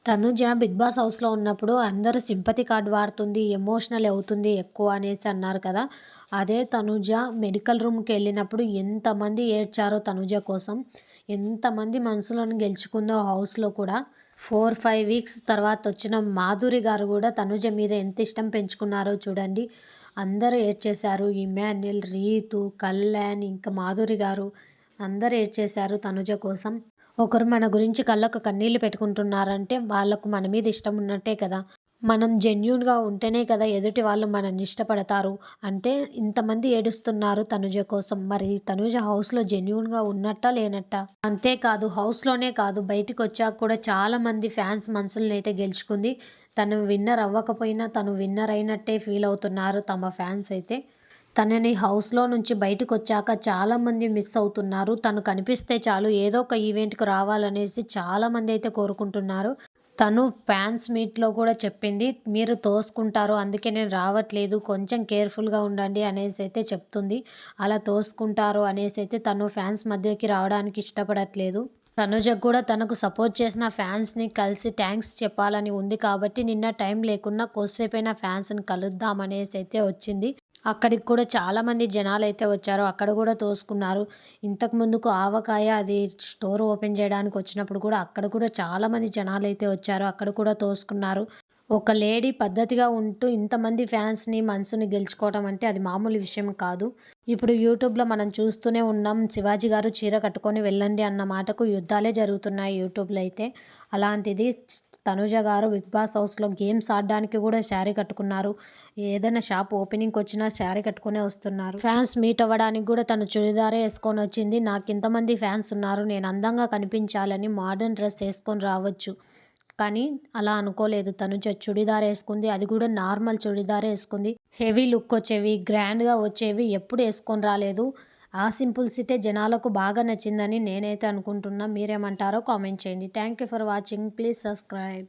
Tanuja 'big boss' హౌస్‌లో ఉన్నప్పుడు అందరూ సింపతి కార్డ్ వాడుతుంది, ఎమోషనల్ అవుతుంది ఎక్కువ అనేసి అన్నారు కదా! అదే తనుజ మెడికల్ రూమ్‌కెళ్ళినప్పుడు ఎంతమంది ఏడ్చారో తనుజ కోసం. ఎంతమంది మనసులను గెలుచుకుందో హౌస్‌లో కూడా. 4, 5 వీక్స్ తర్వాత వచ్చిన మాధురి గారు కూడా తనుజ మీద ఎంత ఇష్టం పెంచుకున్నారో చూడండి. అందరూ ఏడ్చేశారు. ఇమాన్యుల్, రీతు, కళ్యాణ్ ఇంకా మాధురి గారు అందరూ ఏడ్చేశారు తనుజ కోసం. ఒకరు మన గురించి కళ్ళకు కన్నీళ్లు పెట్టుకుంటున్నారంటే వాళ్ళకు మన మీద ఇష్టం ఉన్నట్టే కదా! మనం జెన్యూన్‌గా ఉంటేనే కదా ఎదుటి వాళ్ళు మనల్ని ఇష్టపడతారు. అంటే ఇంతమంది ఏడుస్తున్నారు తనుజ కోసం. మరి తనుజ హౌస్‌లో జెన్యూన్‌గా ఉన్నట్టా? లేనట్టా? అంతేకాదు హౌస్‌లోనే కాదు బయటికొచ్చాక కూడా చాలామంది ఫ్యాన్స్ మనసులనైతే గెలుచుకుంది. తను విన్నర్ అవ్వకపోయినా తను విన్నర్ అయినట్టే ఫీల్ అవుతున్నారు తమ ఫ్యాన్స్ అయితే. తనని హౌస్‌లో నుంచి బయటికొచ్చాక చాలామంది మిస్ అవుతున్నారు. తను కనిపిస్తే చాలు ఏదో ఒక ఈవెంట్‌కి రావాలనేసి చాలామందైతే కోరుకుంటున్నారు. తను ఫ్యాన్స్ మీట్‌లో కూడా చెప్పింది, "మీరు తోసుకుంటారు అందుకే నేను రావట్లేదు. కొంచెం కేర్‌ఫుల్‌గా ఉండండి" అనేసైతే చెప్తుంది. అలా తోసుకుంటారు అనేసైతే తను ఫ్యాన్స్ మధ్యకి రావడానికి ఇష్టపడట్లేదు. తనుజకు కూడా తనకు సపోర్ట్ చేసిన ఫ్యాన్స్‌ని కలిసి థాంక్స్ చెప్పాలని ఉంది కాబట్టి నిన్న టైం లేకున్నా కొద్దిసేపైనా ఫ్యాన్స్‌ని కలుద్దామనేసైతే వచ్చింది. అక్కడికి కూడా చాలామంది జనాలైతే వచ్చారు. అక్కడ కూడా తోసుకున్నారు. ఇంతకు ముందుకు ఆవకాయ అది స్టోర్ ఓపెన్ చేయడానికి వచ్చినప్పుడు కూడా అక్కడ కూడా చాలామంది జనాలైతే వచ్చారు. అక్కడ కూడా తోసుకున్నారు. ఒక లేడీ పద్ధతిగా ఉంటూ ఇంతమంది ఫ్యాన్స్‌ని మనసుని గెలుచుకోవడం అంటే అది మామూలు విషయం కాదు. ఇప్పుడు యూట్యూబ్‌లో మనం చూస్తూనే ఉన్నాం. శివాజీ గారు చీర కట్టుకొని వెళ్ళండి అన్న మాటకు యుద్ధాలే జరుగుతున్నాయి యూట్యూబ్‌లో అయితే. అలాంటిది తనుజ గారు 'బిగ్ బాస్' హౌస్‌లో గేమ్స్ ఆడడానికి కూడా శారీ కట్టుకున్నారు. ఏదైనా షాప్ ఓపెనింగ్‌కొచ్చినా శారీ కట్టుకునే వస్తున్నారు. ఫ్యాన్స్ మీట్ అవ్వడానికి కూడా తను చుడిదారే యేసుకొనొచ్చింది. నాకింతమంది ఫ్యాన్స్ ఉన్నారు. నేను అందంగా కనిపించాలని మోడర్న్ డ్రెస్ యేసుకొని రావచ్చు. కానీ అలా అనుకోలేదు. తనుజ చుడిదార్ యేసుకుంది. అది కూడా నార్మల్ చుడిదారే యేసుకుంది. హెవీ లుక్ వచ్చేవి, గ్రాండ్‌గా వచ్చేవి ఎప్పుడు యేసుకొని రాలేదు. ఆ సింపుల్సిటీ జనాలకు బాగా నచ్చిందని నేనైతే అనుకుంటున్నా. మీరేమంటారో కామెంట్ చేయండి. Thank you for watching. Please subscribe.